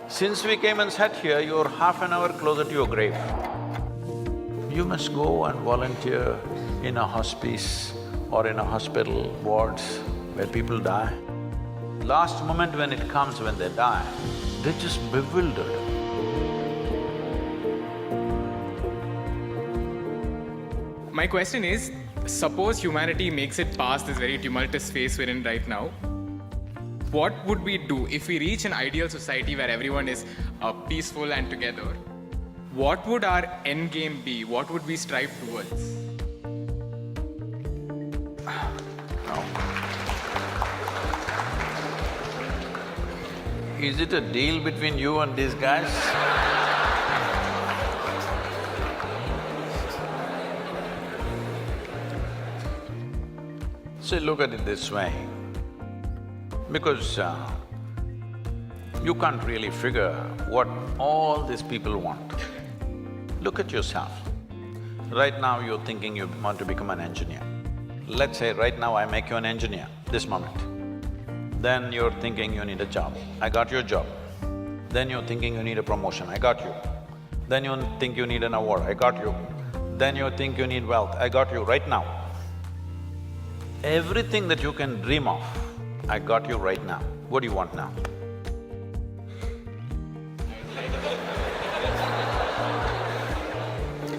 Since we came and sat here, you're half an hour closer to your grave. You must go and volunteer in a hospice or in a hospital wards where people die. Last moment when it comes, when they die, they're just bewildered. My question is, suppose humanity makes it past this very tumultuous phase we're in right now, what would we do if we reach an ideal society where everyone is peaceful and together? What would our end game be? What would we strive towards? Is it a deal between you and these guys? See, look at it this way. Because you can't really figure what all these people want. Look at yourself. Right now you're thinking you want to become an engineer. Let's say right now I make you an engineer, this moment. Then you're thinking you need a job, I got your job. Then you're thinking you need a promotion, I got you. Then you think you need an award, I got you. Then you think you need wealth, I got you right now. Everything that you can dream of, I got you right now. What do you want now?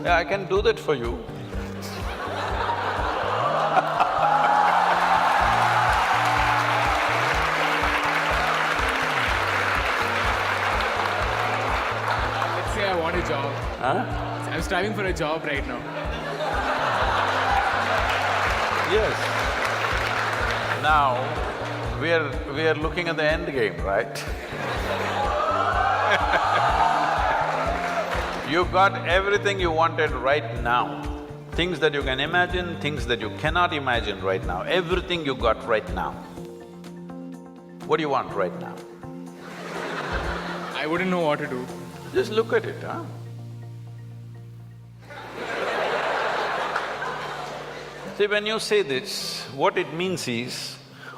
Yeah, I can do that for you. Let's say I want a job. Huh? I'm striving for a job right now. Yes. Now, we are looking at the end game, right? You got everything you wanted right now. Things that you can imagine, things that you cannot imagine right now, everything you got right now. What do you want right now? I wouldn't know what to do. Just look at it, huh? See, when you say this, what it means is,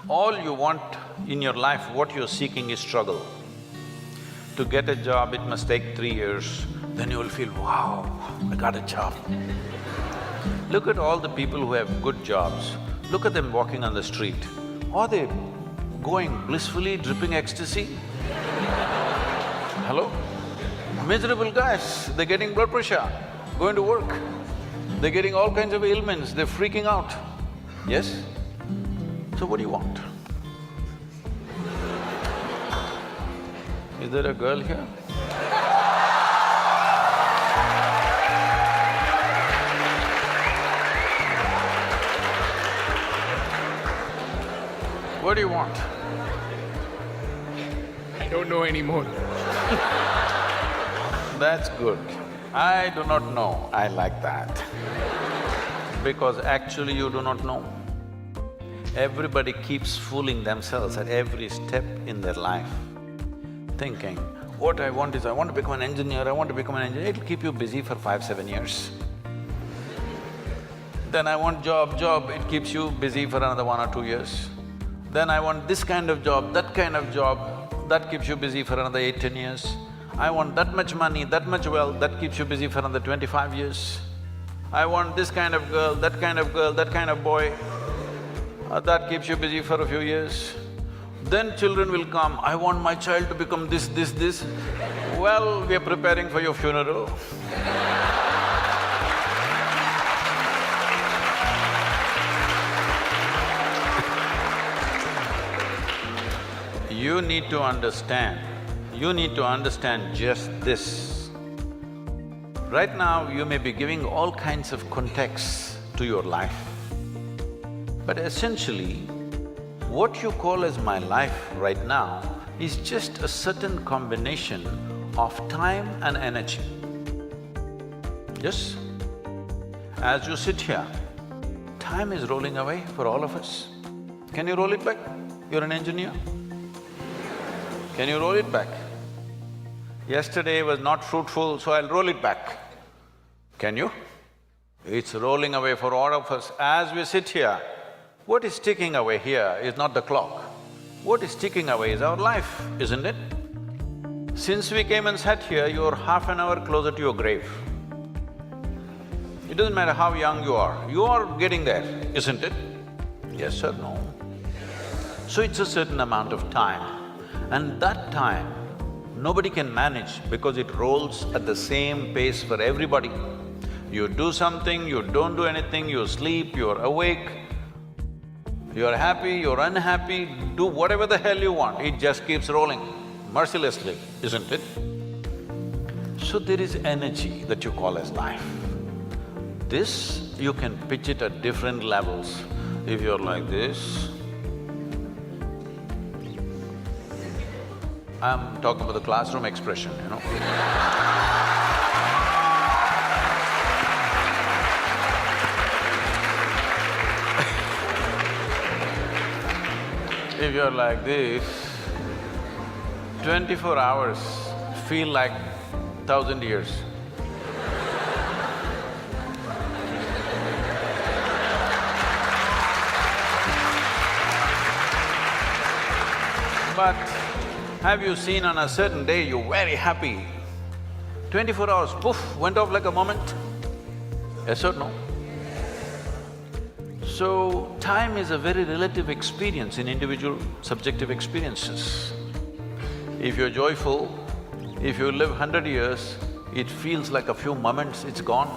all you want in your life, what you're seeking is struggle. To get a job, it must take 3 years, then you will feel, wow, I got a job. Look at all the people who have good jobs, look at them walking on the street. Are they going blissfully, dripping ecstasy? Hello? Miserable guys, they're getting blood pressure, going to work. They're getting all kinds of ailments, they're freaking out. Yes? So what do you want? Is there a girl here? What do you want? I don't know anymore. That's good. I do not know, I like that. Because actually you do not know. Everybody keeps fooling themselves at every step in their life, thinking, what I want is, I want to become an engineer, I want to become an engineer, it'll keep you busy for 5-7 years. Then I want job, it keeps you busy for another 1 or 2 years. Then I want this kind of job, that keeps you busy for another 8-10 years. I want that much money, that much wealth, that keeps you busy for another 25 years. I want this kind of girl, that kind of girl, that kind of boy, that keeps you busy for a few years. Then children will come, I want my child to become this. Well, we are preparing for your funeral. You need to understand just this. Right now, you may be giving all kinds of contexts to your life. But essentially, what you call as my life right now is just a certain combination of time and energy. Yes? As you sit here, time is rolling away for all of us. Can you roll it back? You're an engineer. Can you roll it back? Yesterday was not fruitful, so I'll roll it back. Can you? It's rolling away for all of us as we sit here. What is ticking away here is not the clock, What is ticking away is our life, isn't it? Since we came and sat here, you're half an hour closer to your grave. It doesn't matter how young you are getting there, isn't it? Yes or no? So it's a certain amount of time, and that time nobody can manage because it rolls at the same pace for everybody. You do something, you don't do anything, you sleep, you're awake, you're happy, you're unhappy, do whatever the hell you want, it just keeps rolling mercilessly, isn't it? So there is energy that you call as life. This, you can pitch it at different levels. If you're like this, I'm talking about the classroom expression, you know. If you're like this, 24 hours feel like 1,000 years. But have you seen on a certain day you're very happy, 24 hours, poof, went off like a moment? Yes or no? So, time is a very relative experience in individual subjective experiences. If you're joyful, if you live 100 years, it feels like a few moments, it's gone.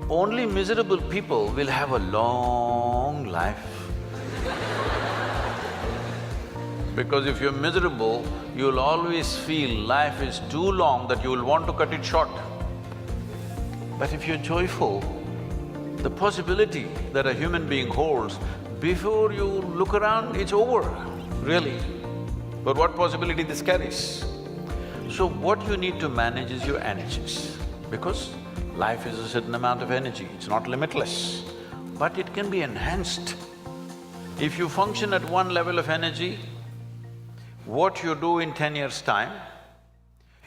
Only miserable people will have a long life. Because if you're miserable, you'll always feel life is too long that you'll want to cut it short. But if you're joyful, the possibility that a human being holds, before you look around, it's over, really. But what possibility this carries? So what you need to manage is your energies, because life is a certain amount of energy, it's not limitless, but it can be enhanced. If you function at one level of energy, what you do in 10 years' time,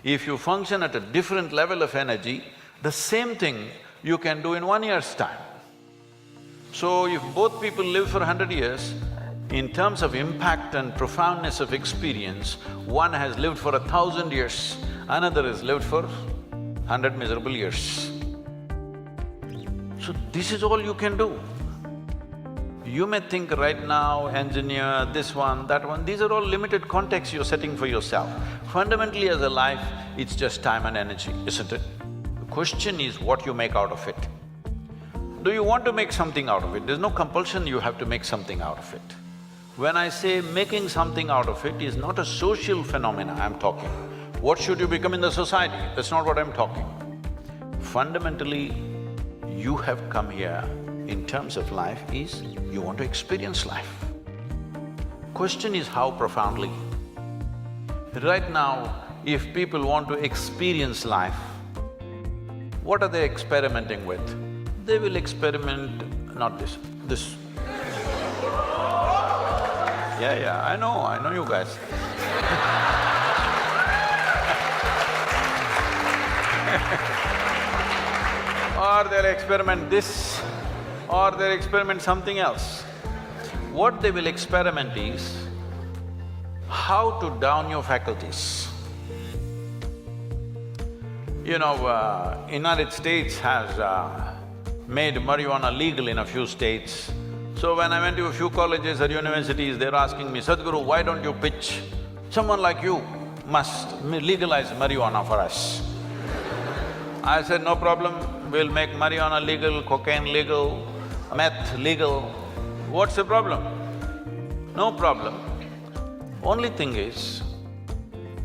if you function at a different level of energy, the same thing you can do in 1 year's time. So if both people live for 100 years, in terms of impact and profoundness of experience, one has lived for 1,000 years, another has lived for 100 miserable years. So this is all you can do. You may think right now, engineer, this one, that one, these are all limited contexts you're setting for yourself. Fundamentally as a life, it's just time and energy, isn't it? The question is what you make out of it. Do you want to make something out of it? There's no compulsion you have to make something out of it. When I say making something out of it is not a social phenomena I'm talking. What should you become in the society? That's not what I'm talking. Fundamentally, you have come here in terms of life is you want to experience life. Question is how profoundly. Right now, if people want to experience life, what are they experimenting with? They will experiment, not this, this. Yeah, I know you guys. Or they'll experiment this, or they'll experiment something else. What they will experiment is how to down your faculties. You know, United States has made marijuana legal in a few states. So when I went to a few colleges or universities, they're asking me, Sadhguru, why don't you pitch? Someone like you must legalize marijuana for us. I said, no problem, we'll make marijuana legal, cocaine legal, meth legal. What's the problem? No problem. Only thing is,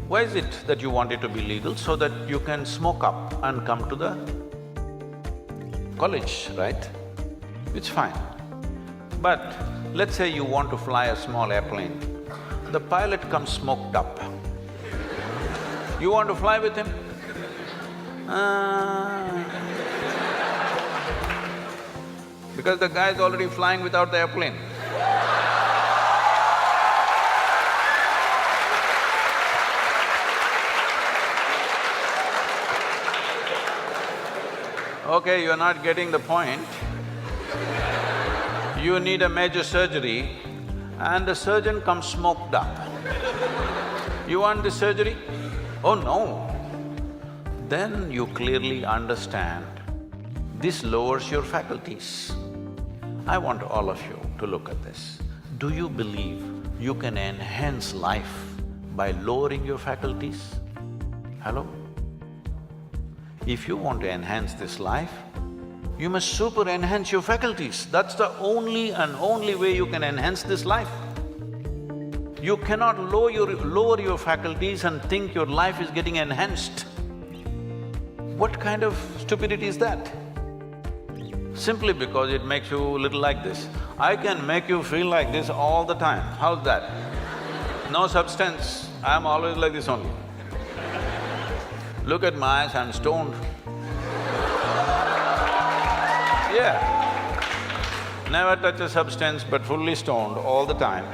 why is it that you want it to be legal? So that you can smoke up and come to the college, right? It's fine. But let's say you want to fly a small airplane, the pilot comes smoked up. You want to fly with him? Because the guy's already flying without the airplane. Okay, you're not getting the point. You need a major surgery, and the surgeon comes smoked up. You want this surgery? Oh no. Then you clearly understand this lowers your faculties. I want all of you to look at this. Do you believe you can enhance life by lowering your faculties? Hello? If you want to enhance this life, you must super enhance your faculties. That's the only and only way you can enhance this life. You cannot lower your faculties and think your life is getting enhanced. What kind of stupidity is that? Simply because it makes you a little like this. I can make you feel like this all the time. How's that? No substance, I'm always like this only. Look at my eyes, I'm stoned. Yeah. Never touch a substance but fully stoned all the time.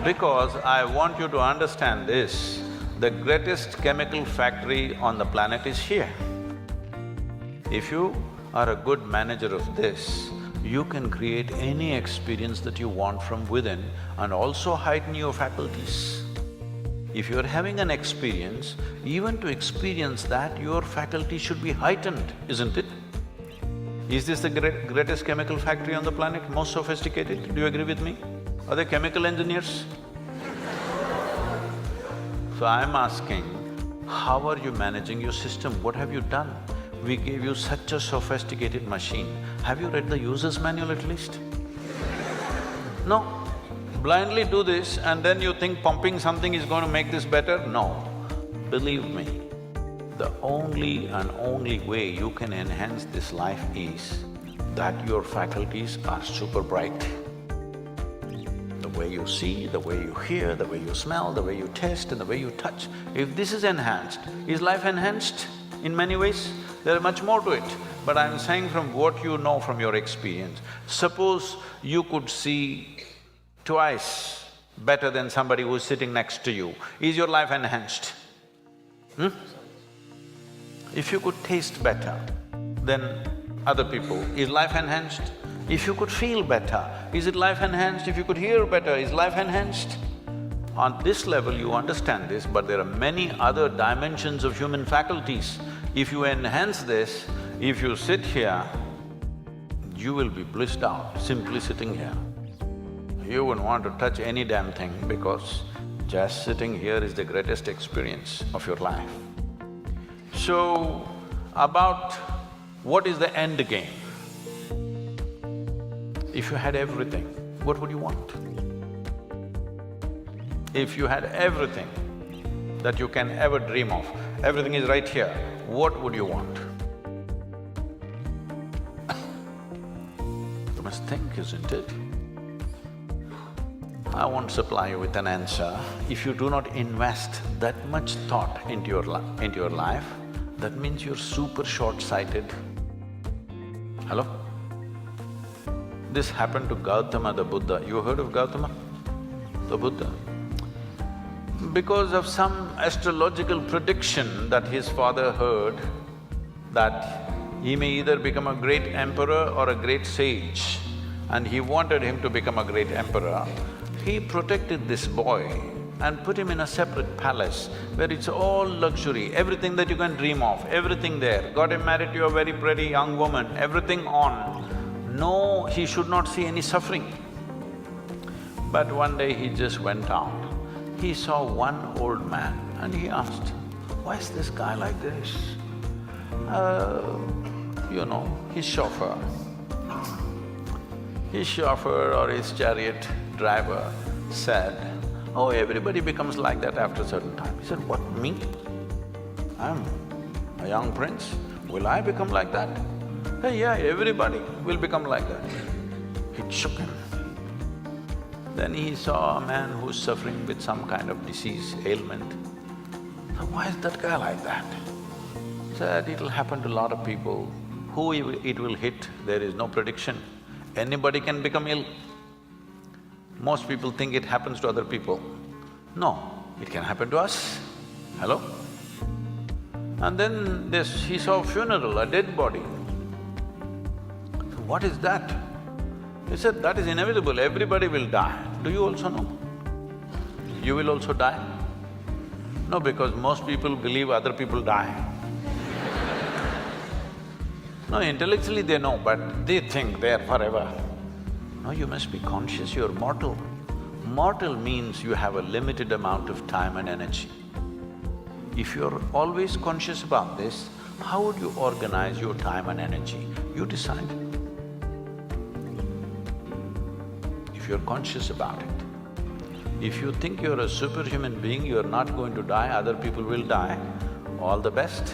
Because I want you to understand this, the greatest chemical factory on the planet is here. If you are a good manager of this, you can create any experience that you want from within and also heighten your faculties. If you're having an experience, even to experience that, your faculty should be heightened, isn't it? Is this the greatest chemical factory on the planet, most sophisticated? Do you agree with me? Are they chemical engineers? So I'm asking, how are you managing your system? What have you done? We gave you such a sophisticated machine. Have you read the user's manual at least? No. Blindly do this and then you think pumping something is going to make this better? No. Believe me, the only and only way you can enhance this life is that your faculties are super bright. The way you see, the way you hear, the way you smell, the way you taste and the way you touch. If this is enhanced, is life enhanced in many ways? There is much more to it, but I'm saying from what you know from your experience. Suppose you could see twice better than somebody who's sitting next to you, is your life enhanced? If you could taste better than other people, is life enhanced? If you could feel better, is it life enhanced? If you could hear better, is life enhanced? On this level you understand this, but there are many other dimensions of human faculties. If you enhance this, if you sit here, you will be blissed out simply sitting here. You wouldn't want to touch any damn thing because just sitting here is the greatest experience of your life. So, about what is the end game? If you had everything, what would you want? If you had everything that you can ever dream of, everything is right here, what would you want? You must think, isn't it? I won't supply you with an answer. If you do not invest that much thought into your life, that means you're super short-sighted. Hello? This happened to Gautama the Buddha. You heard of Gautama the Buddha? Because of some astrological prediction that his father heard, that he may either become a great emperor or a great sage, and he wanted him to become a great emperor, he protected this boy and put him in a separate palace where it's all luxury, everything that you can dream of, everything there. Got him married to a very pretty young woman, everything on. No, he should not see any suffering. But one day he just went out. He saw one old man and he asked, why is this guy like this? His chauffeur. His chauffeur or his chariot driver said, oh, everybody becomes like that after a certain time. He said, what, me? I'm a young prince, will I become like that? Hey, yeah, everybody will become like that. It shook him. Then he saw a man who's suffering with some kind of disease, ailment. So why is that guy like that? Said, it'll happen to a lot of people. Who it will hit, there is no prediction. Anybody can become ill. Most people think it happens to other people. No, it can happen to us. Hello? And then he saw a funeral, a dead body. What is that? He said, that is inevitable, everybody will die. Do you also know? You will also die? No, because most people believe other people die. No, intellectually they know, but they think they're forever. No, you must be conscious you're mortal. Mortal means you have a limited amount of time and energy. If you're always conscious about this, how would you organize your time and energy? You decide. If you're conscious about it. If you think you're a superhuman being, you're not going to die, other people will die, all the best.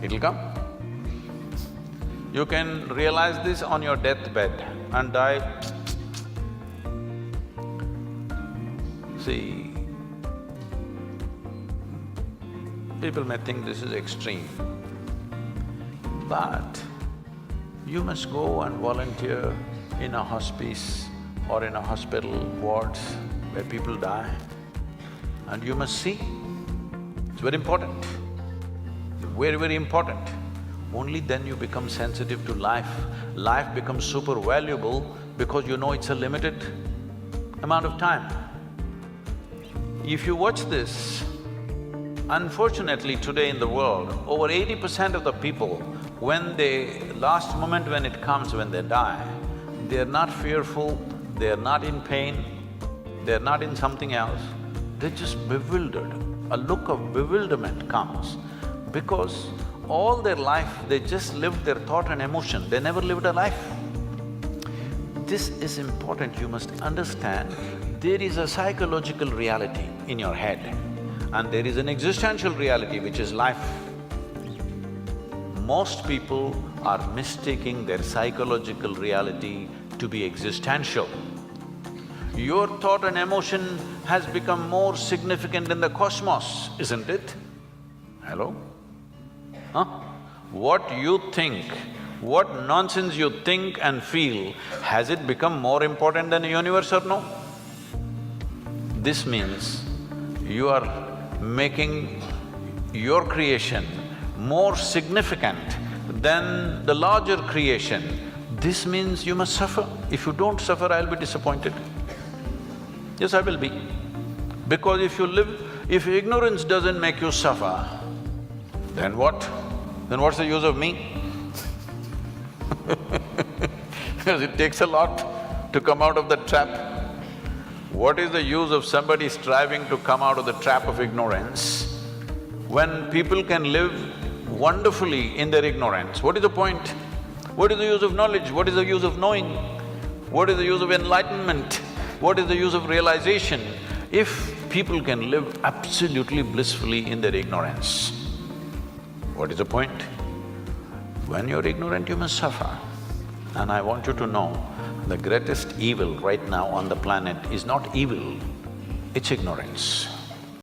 It'll come. You can realize this on your deathbed and die. See, people may think this is extreme, but you must go and volunteer in a hospice or in a hospital wards where people die, and you must see. It's very important, very, very important. Only then you become sensitive to life. Life becomes super valuable because you know it's a limited amount of time. If you watch this, unfortunately today in the world, over 80% of the people, when last moment when it comes, when they die, they're not fearful, they're not in pain, they're not in something else, they're just bewildered. A look of bewilderment comes because all their life they just lived their thought and emotion, they never lived a life. This is important, you must understand. There is a psychological reality in your head and there is an existential reality which is life. Most people are mistaking their psychological reality to be existential. Your thought and emotion has become more significant in the cosmos, isn't it? Hello? Huh? What you think, what nonsense you think and feel, has it become more important than the universe or no? This means you are making your creation more significant than the larger creation. This means you must suffer. If you don't suffer, I'll be disappointed. Yes, I will be. Because if ignorance doesn't make you suffer, then what? Then what's the use of me? Because it takes a lot to come out of the trap. What is the use of somebody striving to come out of the trap of ignorance when people can live wonderfully in their ignorance? What is the point? What is the use of knowledge? What is the use of knowing? What is the use of enlightenment? What is the use of realization if people can live absolutely blissfully in their ignorance? What is the point? When you're ignorant, you must suffer. And I want you to know, the greatest evil right now on the planet is not evil, it's ignorance.